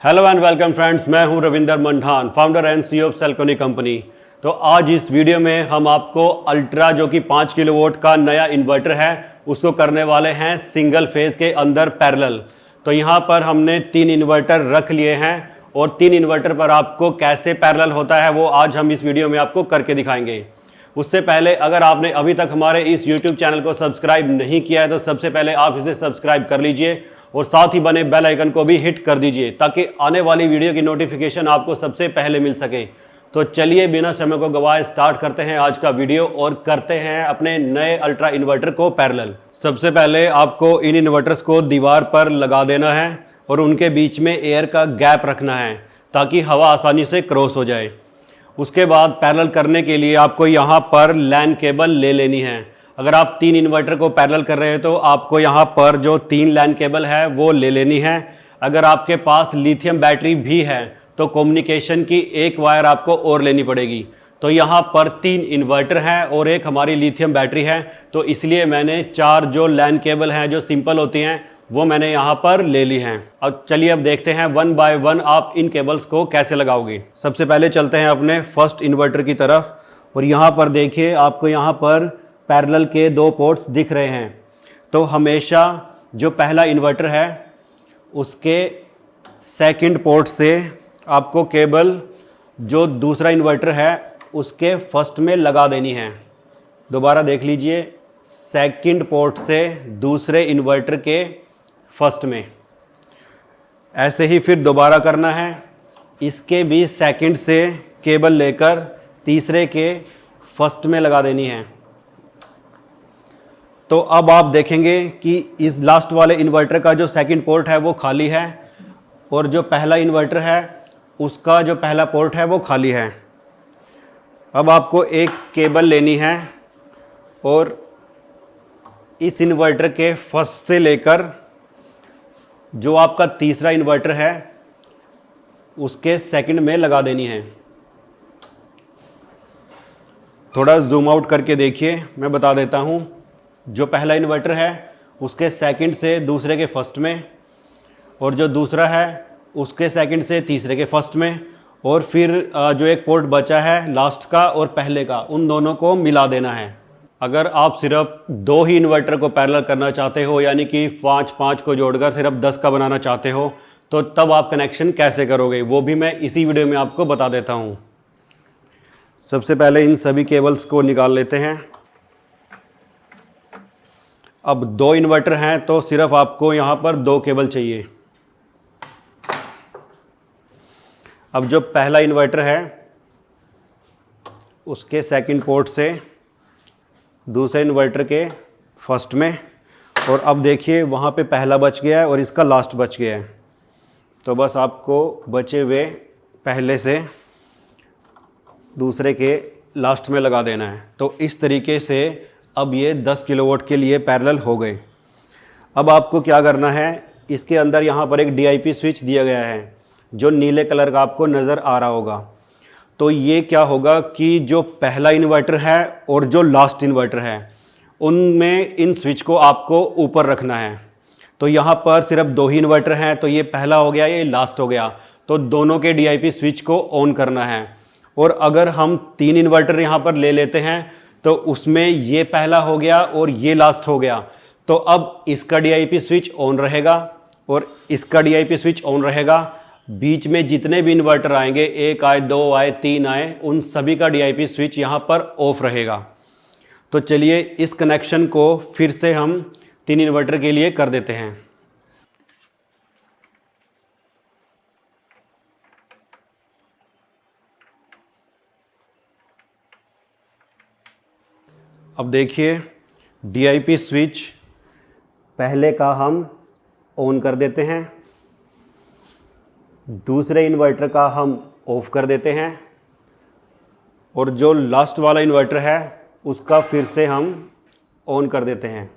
Hello and welcome friends, मैं हूं Ravinder Mandan, founder and CEO of Selkoni company. तो आज इस वीडियो में हम आपको अल्ट्रा जो कि 5 किलोवाट का नया इन्वर्टर है उसको करने वाले हैं सिंगल फेज के अंदर पैरेलल। तो यहाँ पर हमने 3 इन्वर्टर रख लिए हैं और 3 इन्वर्टर पर आपको कैसे पैरेलल होता है वो आज हम इस वीडियो में आपको करके दिखाएंगे। उससे पहले अगर आपने अभी तक हमारे इस YouTube चैनल को सब्सक्राइब नहीं किया है तो सबसे पहले आप इसे सब्सक्राइब कर लीजिए और साथ ही बने बेल आइकन को भी हिट कर दीजिए ताकि आने वाली वीडियो की नोटिफिकेशन आपको सबसे पहले मिल सके। तो चलिए बिना समय को गवाए स्टार्ट करते हैं आज का वीडियो और करते हैं अपने नए अल्ट्रा इन्वर्टर को पैरेलल। सबसे पहले आपको इन इन्वर्टर्स को दीवार पर लगा देना है और उनके बीच में एयर का गैप रखना है ताकि हवा आसानी से क्रॉस हो जाए। उसके बाद पैरेलल करने के लिए आपको यहाँ पर लैन केबल ले लेनी है। अगर आप 3 इन्वर्टर को पैरेलल कर रहे हो तो आपको यहाँ पर जो 3 लैन केबल है वो ले लेनी है। अगर आपके पास लिथियम बैटरी भी है तो कम्युनिकेशन की एक वायर आपको और लेनी पड़ेगी। तो यहाँ पर 3 इन्वर्टर हैं और एक हमारी लिथियम बैटरी है, तो इसलिए मैंने 4 जो लैन केबल हैं जो सिंपल होती हैं वो मैंने यहाँ पर ले ली हैं। अब चलिए अब देखते हैं 1 बाय 1 आप इन केबल्स को कैसे लगाओगे। सबसे पहले चलते हैं अपने फर्स्ट इन्वर्टर की तरफ और यहाँ पर देखिए आपको यहाँ पर पैरेलल के 2 पोर्ट्स दिख रहे हैं। तो हमेशा जो पहला इन्वर्टर है उसके सेकंड पोर्ट से आपको केबल जो दूसरा इन्वर्टर है उसके फर्स्ट में लगा देनी है। दोबारा देख लीजिए, सेकंड पोर्ट से दूसरे इन्वर्टर के फर्स्ट में। ऐसे ही फिर दोबारा करना है, इसके भी सेकंड से केबल लेकर तीसरे के फर्स्ट में लगा देनी है। तो अब आप देखेंगे कि इस लास्ट वाले इन्वर्टर का जो सेकंड पोर्ट है वो खाली है और जो पहला इन्वर्टर है उसका जो पहला पोर्ट है वो खाली है। अब आपको एक केबल लेनी है और इस इन्वर्टर के फर्स्ट से लेकर जो आपका तीसरा इन्वर्टर है उसके सेकंड में लगा देनी है। थोड़ा जूम आउट करके देखिए, मैं बता देता हूँ। जो पहला इन्वर्टर है उसके सेकंड से दूसरे के फर्स्ट में और जो दूसरा है उसके सेकंड से तीसरे के फर्स्ट में और फिर जो एक पोर्ट बचा है लास्ट का और पहले का, उन दोनों को मिला देना है। अगर आप सिर्फ 2 ही इन्वर्टर को पैरेलल करना चाहते हो यानी कि 5 को जोड़कर सिर्फ 10 का बनाना चाहते हो तो तब आप कनेक्शन कैसे करोगे वो भी मैं इसी वीडियो में आपको बता देता हूँ। सबसे पहले इन सभी केबल्स को निकाल लेते हैं। अब 2 इन्वर्टर हैं तो सिर्फ आपको यहाँ पर 2 केबल चाहिए। अब जो पहला इन्वर्टर है उसके सेकंड पोर्ट से दूसरे इन्वर्टर के फर्स्ट में और अब देखिए वहाँ पे पहला बच गया है और इसका लास्ट बच गया है। तो बस आपको बचे हुए पहले से दूसरे के लास्ट में लगा देना है। तो इस तरीके से अब ये 10 किलोवाट के लिए पैरेलल हो गए। अब आपको क्या करना है, इसके अंदर यहाँ पर एक DIP स्विच दिया गया है जो नीले कलर का आपको नज़र आ रहा होगा। तो ये क्या होगा कि जो पहला इन्वर्टर है और जो लास्ट इन्वर्टर है उनमें इन स्विच को आपको ऊपर रखना है। तो यहाँ पर सिर्फ 2 ही इन्वर्टर हैं तो ये पहला हो गया, ये लास्ट हो गया। तो दोनों के DIP स्विच को ऑन करना है। और अगर हम 3 इन्वर्टर यहाँ पर ले लेते हैं तो उसमें ये पहला हो गया और ये लास्ट हो गया। तो अब इसका DIP स्विच ऑन रहेगा और इसका DIP स्विच ऑन रहेगा। बीच में जितने भी इन्वर्टर आएंगे, 1 आए, 2 आए, 3 आए, उन सभी का DIP स्विच यहाँ पर ऑफ रहेगा। तो चलिए इस कनेक्शन को फिर से हम 3 इन्वर्टर के लिए कर देते हैं। अब देखिए DIP स्विच पहले का हम ऑन कर देते हैं, दूसरे इन्वर्टर का हम ऑफ कर देते हैं और जो लास्ट वाला इन्वर्टर है उसका फिर से हम ऑन कर देते हैं।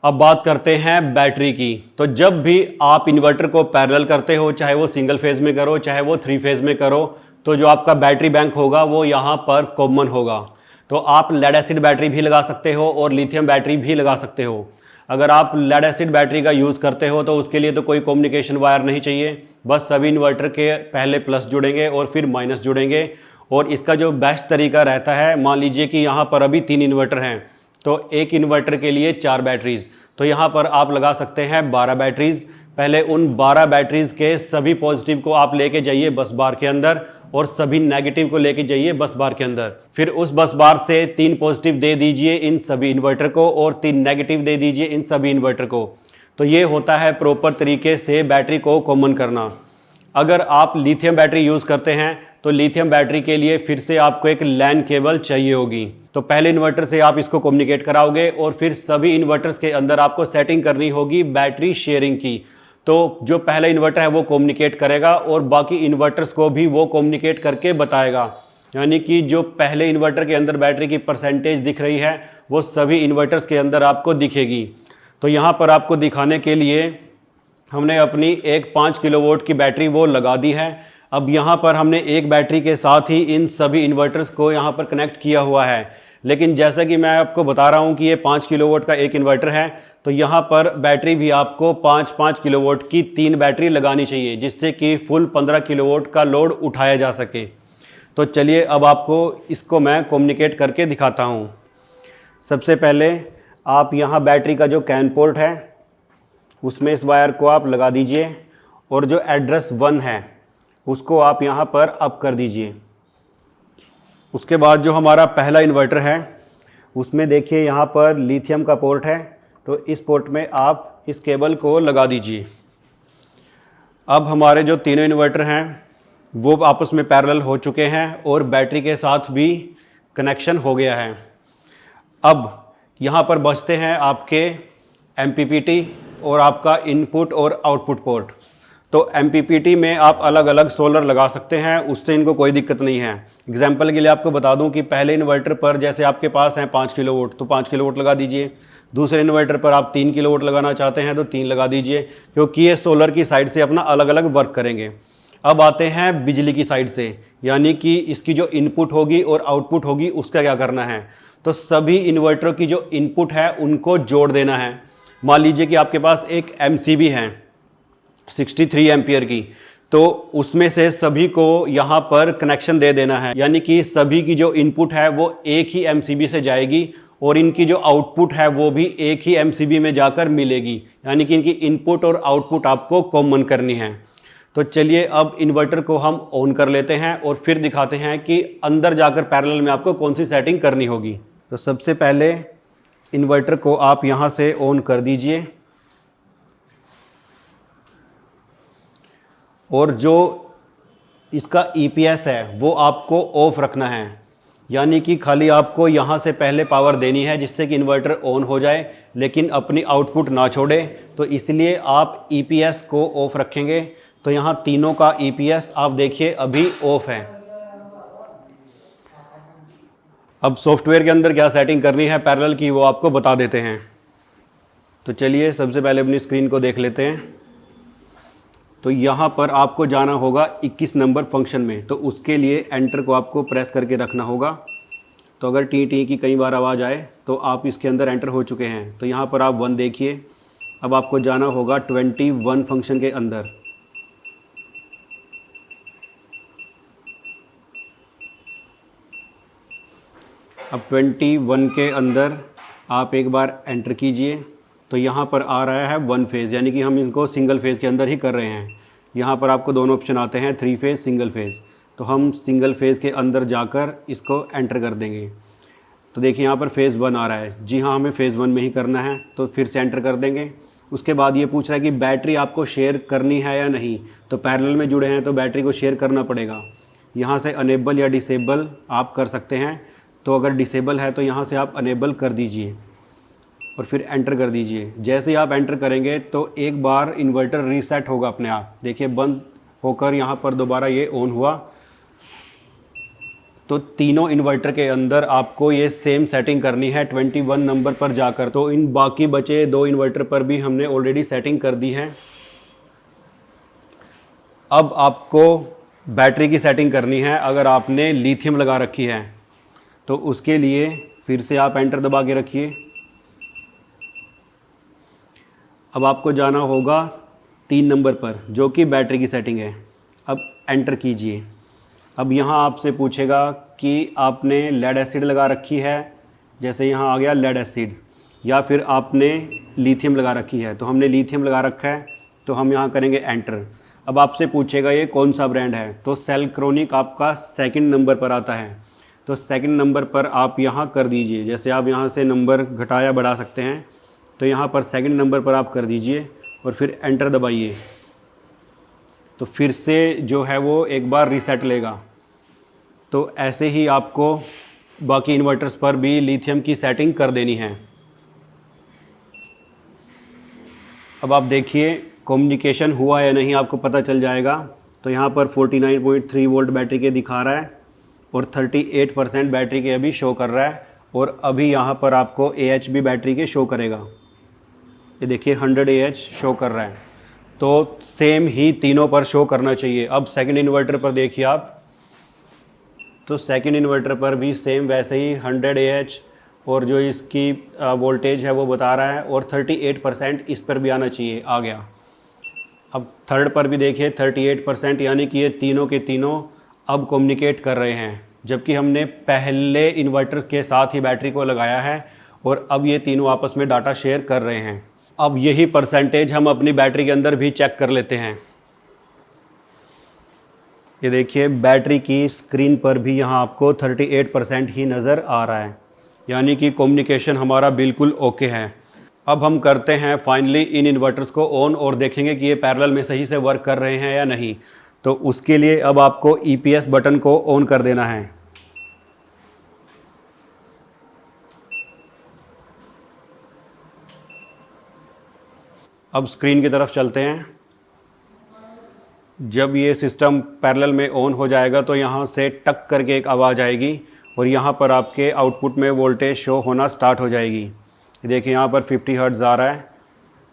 अब बात करते हैं बैटरी की। तो जब भी आप इन्वर्टर को पैरेलल करते हो, चाहे वो सिंगल फेज में करो चाहे वो 3 फेज में करो, तो जो आपका बैटरी बैंक होगा वो यहाँ पर कॉमन होगा। तो आप लेड एसिड बैटरी भी लगा सकते हो और लिथियम बैटरी भी लगा सकते हो। अगर आप लेड एसिड बैटरी का यूज़ करते हो तो उसके लिए तो कोई कम्युनिकेशन वायर नहीं चाहिए, बस सभी इन्वर्टर के पहले प्लस जुड़ेंगे और फिर माइनस जुड़ेंगे। और इसका जो बेस्ट तरीका रहता है, मान लीजिए कि यहाँ पर अभी 3 इन्वर्टर हैं तो एक इन्वर्टर के लिए 4 बैटरीज, तो यहाँ पर आप लगा सकते हैं 12 बैटरीज। पहले उन 12 बैटरीज के सभी पॉजिटिव को आप लेके जाइए बस बार के अंदर और सभी नेगेटिव को लेके जाइए बस बार के अंदर। फिर उस बस बार से 3 पॉजिटिव दे दीजिए इन सभी इन्वर्टर को और 3 नेगेटिव दे दीजिए इन सभी इन्वर्टर को। तो ये होता है प्रॉपर तरीके से बैटरी को कॉमन करना। अगर आप लिथियम बैटरी यूज़ करते हैं तो लिथियम बैटरी के लिए फिर से आपको एक लैन केबल चाहिए होगी। तो पहले इन्वर्टर से आप इसको कम्युनिकेट कराओगे और फिर सभी इन्वर्टर्स के अंदर आपको सेटिंग करनी होगी बैटरी शेयरिंग की। तो जो पहला इन्वर्टर है वो कम्युनिकेट करेगा और बाकी इन्वर्टर्स को भी वो कम्युनिकेट करके बताएगा, यानी कि जो पहले इन्वर्टर के अंदर बैटरी की परसेंटेज दिख रही है वो सभी इन्वर्टर्स के अंदर आपको दिखेगी। तो यहाँ पर आपको दिखाने के लिए हमने अपनी एक 5 किलोवाट की बैटरी वो लगा दी है। अब यहाँ पर हमने एक बैटरी के साथ ही इन सभी इन्वर्टर्स को यहाँ पर कनेक्ट किया हुआ है, लेकिन जैसा कि मैं आपको बता रहा हूँ कि ये 5 किलोवाट का एक इन्वर्टर है, तो यहाँ पर बैटरी भी आपको 5-5 किलोवाट की 3 बैटरी लगानी चाहिए, जिससे कि फुल 15 किलोवाट का लोड उठाया जा सके। तो चलिए अब आपको इसको मैं कम्युनिकेट करके दिखाता हूँ। सबसे पहले आप यहाँ बैटरी का जो कैन पोर्ट है उसमें इस वायर को आप लगा दीजिए और जो एड्रेस 1 है उसको आप यहाँ पर अप कर दीजिए। उसके बाद जो हमारा पहला इन्वर्टर है उसमें देखिए यहाँ पर लिथियम का पोर्ट है, तो इस पोर्ट में आप इस केबल को लगा दीजिए। अब हमारे जो तीनों इन्वर्टर हैं वो आपस में पैरेलल हो चुके हैं और बैटरी के साथ भी कनेक्शन हो गया है। अब यहाँ पर बचते हैं आपके MPPT और आपका इनपुट और आउटपुट पोर्ट। तो MPPT में आप अलग अलग सोलर लगा सकते हैं, उससे इनको कोई दिक्कत नहीं है। एग्जाम्पल के लिए आपको बता दूं कि पहले इन्वर्टर पर जैसे आपके पास हैं 5 किलोवाट, तो 5 किलोवाट लगा दीजिए। दूसरे इन्वर्टर पर आप 3 किलोवाट लगाना चाहते हैं तो 3 लगा दीजिए, क्योंकि ये सोलर की साइड से अपना अलग अलग वर्क करेंगे। अब आते हैं बिजली की साइड से, यानी कि इसकी जो इनपुट होगी और आउटपुट होगी उसका क्या करना है। तो सभी इन्वर्टरों की जो इनपुट है उनको जोड़ देना है। मान लीजिए कि आपके पास एक MCB है 63 एम्पियर की, तो उसमें से सभी को यहाँ पर कनेक्शन दे देना है, यानी कि सभी की जो इनपुट है वो एक ही MCB से जाएगी और इनकी जो आउटपुट है वो भी एक ही MCB में जाकर मिलेगी, यानी कि इनकी इनपुट और आउटपुट आपको कॉमन करनी है। तो चलिए अब इन्वर्टर को हम ऑन कर लेते हैं और फिर दिखाते हैं कि अंदर जाकर पैरेलल में आपको कौन सी सेटिंग करनी होगी। तो सबसे पहले इन्वर्टर को आप यहाँ से ऑन कर दीजिए और जो इसका EPS है वो आपको ऑफ रखना है, यानी कि खाली आपको यहाँ से पहले पावर देनी है जिससे कि इन्वर्टर ऑन हो जाए लेकिन अपनी आउटपुट ना छोड़े। तो इसलिए आप EPS को ऑफ रखेंगे। तो यहाँ तीनों का EPS आप देखिए अभी ऑफ है। अब सॉफ्टवेयर के अंदर क्या सेटिंग करनी है पैरेलल की वो आपको बता देते हैं। तो चलिए सबसे पहले अपनी स्क्रीन को देख लेते हैं। तो यहाँ पर आपको जाना होगा 21 नंबर फंक्शन में, तो उसके लिए एंटर को आपको प्रेस करके रखना होगा। तो अगर टी टी की कई बार आवाज़ आए तो आप इसके अंदर एंटर हो चुके हैं। तो यहाँ पर आप 1 देखिए। अब आपको जाना होगा 21 फंक्शन के अंदर। अब 21 के अंदर आप एक बार एंटर कीजिए। तो यहाँ पर आ रहा है 1 फेज़, यानी कि हम इनको सिंगल फेज़ के अंदर ही कर रहे हैं। यहाँ पर आपको दोनों ऑप्शन आते हैं 3 फेज़, सिंगल फेज़। तो हम सिंगल फेज़ के अंदर जाकर इसको एंटर कर देंगे। तो देखिए यहाँ पर फेज़ 1 आ रहा है। जी हाँ, हमें फेज़ 1 में ही करना है, तो फिर से एंटर कर देंगे। उसके बाद ये पूछ रहा है कि बैटरी आपको शेयर करनी है या नहीं। तो पैरेलल में जुड़े हैं तो बैटरी को शेयर करना पड़ेगा। यहाँ से अनेबल या डिसेबल आप कर सकते हैं। तो अगर डिसेबल है तो यहाँ से आप अनेबल कर दीजिए और फिर एंटर कर दीजिए। जैसे ही आप एंटर करेंगे तो एक बार इन्वर्टर रीसेट होगा अपने आप। देखिए बंद होकर यहाँ पर दोबारा ये ऑन हुआ। तो तीनों इन्वर्टर के अंदर आपको ये सेम सेटिंग करनी है 21 नंबर पर जाकर। तो इन बाकी बचे 2 इन्वर्टर पर भी हमने ऑलरेडी सेटिंग कर दी है। अब आपको बैटरी की सेटिंग करनी है। अगर आपने लिथियम लगा रखी है तो उसके लिए फिर से आप एंटर दबा के रखिए। अब आपको जाना होगा 3 नंबर पर, जो कि बैटरी की सेटिंग है। अब एंटर कीजिए। अब यहाँ आपसे पूछेगा कि आपने लेड एसिड लगा रखी है, जैसे यहाँ आ गया लेड एसिड, या फिर आपने लिथियम लगा रखी है। तो हमने लिथियम लगा रखा है, तो हम यहाँ करेंगे एंटर। अब आपसे पूछेगा ये कौन सा ब्रांड है, तो सेल्क्रोनिक आपका 2nd नंबर पर आता है। तो 2nd नंबर पर आप यहाँ कर दीजिए। जैसे आप यहाँ से नंबर घटाया बढ़ा सकते हैं, तो यहाँ पर 2nd नंबर पर आप कर दीजिए और फिर एंटर दबाइए। तो फिर से जो है वो एक बार रीसेट लेगा। तो ऐसे ही आपको बाकी इन्वर्टर्स पर भी लिथियम की सेटिंग कर देनी है। अब आप देखिए कम्युनिकेशन हुआ या नहीं, आपको पता चल जाएगा। तो यहाँ पर 49.3 वोल्ट बैटरी के दिखा रहा है और 38% बैटरी के अभी शो कर रहा है। और अभी यहाँ पर आपको AH भी बैटरी के शो करेगा। ये देखिए 100 AH शो कर रहा है। तो सेम ही तीनों पर शो करना चाहिए। अब 2nd इन्वर्टर पर देखिए आप, तो 2nd इन्वर्टर पर भी सेम वैसे ही 100 AH और जो इसकी वोल्टेज है वो बता रहा है, और 38% इस पर भी आना चाहिए, आ गया। अब 3rd पर भी देखिए 38%, यानी कि ये तीनों के तीनों अब कम्युनिकेट कर रहे हैं, जबकि हमने पहले इन्वर्टर के साथ ही बैटरी को लगाया है और अब ये तीनों आपस में डाटा शेयर कर रहे हैं। अब यही परसेंटेज हम अपनी बैटरी के अंदर भी चेक कर लेते हैं। ये देखिए बैटरी की स्क्रीन पर भी यहाँ आपको 38% ही नज़र आ रहा है, यानी कि कम्युनिकेशन हमारा बिल्कुल ओके है। अब हम करते हैं फाइनली इन इन्वर्टर्स को ऑन और देखेंगे कि ये पैरेलल में सही से वर्क कर रहे हैं या नहीं। तो उसके लिए अब आपको EPS बटन को ऑन कर देना है। अब स्क्रीन की तरफ चलते हैं। जब ये सिस्टम पैरेलल में ऑन हो जाएगा तो यहाँ से टक करके एक आवाज़ आएगी और यहाँ पर आपके आउटपुट में वोल्टेज शो होना स्टार्ट हो जाएगी। देखिए यहाँ पर 50 हर्ट्ज़ आ रहा है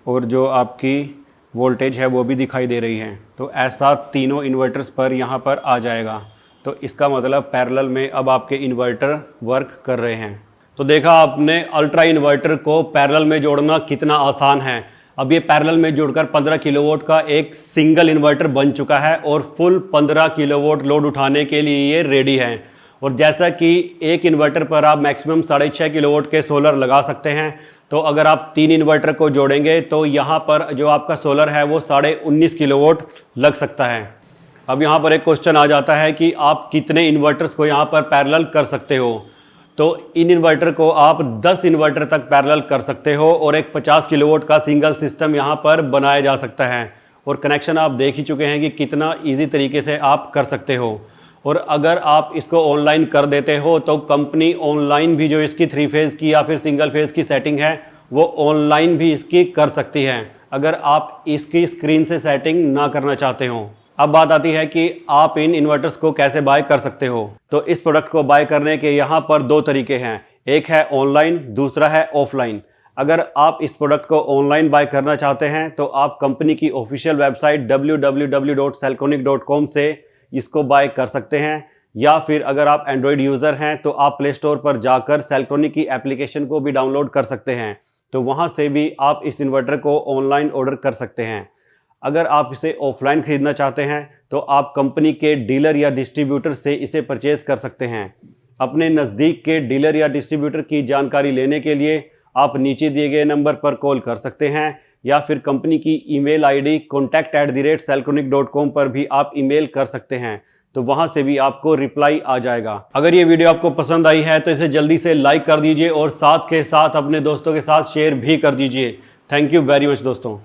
और जो आपकी वोल्टेज है वो भी दिखाई दे रही है। तो ऐसा तीनों इन्वर्टर्स पर यहाँ पर आ जाएगा। तो इसका मतलब पैरेलल में अब आपके इन्वर्टर वर्क कर रहे हैं। तो देखा आपने अल्ट्रा इन्वर्टर को पैरेलल में जोड़ना कितना आसान है। अब ये पैरेलल में जोड़कर 15 किलोवाट का एक सिंगल इन्वर्टर बन चुका है और फुल 15 किलोवाट लोड उठाने के लिए ये रेडी है। और जैसा कि एक इन्वर्टर पर आप मैक्सिमम 6.5 किलोवाट के सोलर लगा सकते हैं, तो अगर आप 3 इन्वर्टर को जोड़ेंगे तो यहाँ पर जो आपका सोलर है वो 19.5 किलोवाट लग सकता है। अब यहाँ पर एक क्वेश्चन आ जाता है कि आप कितने इन्वर्टर्स को यहाँ पर पैरेलल कर सकते हो। तो इन इन्वर्टर को आप 10 इन्वर्टर तक पैरेलल कर सकते हो और एक 50 किलोवाट का सिंगल सिस्टम यहाँ पर बनाया जा सकता है। और कनेक्शन आप देख ही चुके हैं कि कितना ईजी तरीके से आप कर सकते हो। और अगर आप इसको ऑनलाइन कर देते हो तो कंपनी ऑनलाइन भी जो इसकी 3 फेज़ की या फिर सिंगल फेज़ की सेटिंग है वो ऑनलाइन भी इसकी कर सकती है, अगर आप इसकी स्क्रीन से सेटिंग ना करना चाहते हो। अब बात आती है कि आप इन इन्वर्टर्स को कैसे बाय कर सकते हो। तो इस प्रोडक्ट को बाय करने के यहाँ पर 2 तरीके हैं, एक है ऑनलाइन, दूसरा है ऑफलाइन। अगर आप इस प्रोडक्ट को ऑनलाइन बाय करना चाहते हैं तो आप कंपनी की ऑफिशियल वेबसाइट www.selcronic.com से इसको बाय कर सकते हैं, या फिर अगर आप एंड्रॉयड यूज़र हैं तो आप प्ले स्टोर पर जाकर सेल्क्रोनिक की एप्लीकेशन को भी डाउनलोड कर सकते हैं। तो वहाँ से भी आप इस इन्वर्टर को ऑनलाइन ऑर्डर कर सकते हैं। अगर आप इसे ऑफलाइन खरीदना चाहते हैं तो आप कंपनी के डीलर या डिस्ट्रीब्यूटर से इसे परचेज़ कर सकते हैं। अपने नज़दीक के डीलर या डिस्ट्रीब्यूटर की जानकारी लेने के लिए आप नीचे दिए गए नंबर पर कॉल कर सकते हैं, या फिर कंपनी की ईमेल आईडी contact@selcronic.com पर भी आप ईमेल कर सकते हैं। तो वहां से भी आपको रिप्लाई आ जाएगा। अगर ये वीडियो आपको पसंद आई है तो इसे जल्दी से लाइक कर दीजिए और साथ के साथ अपने दोस्तों के साथ शेयर भी कर दीजिए। थैंक यू वेरी मच दोस्तों।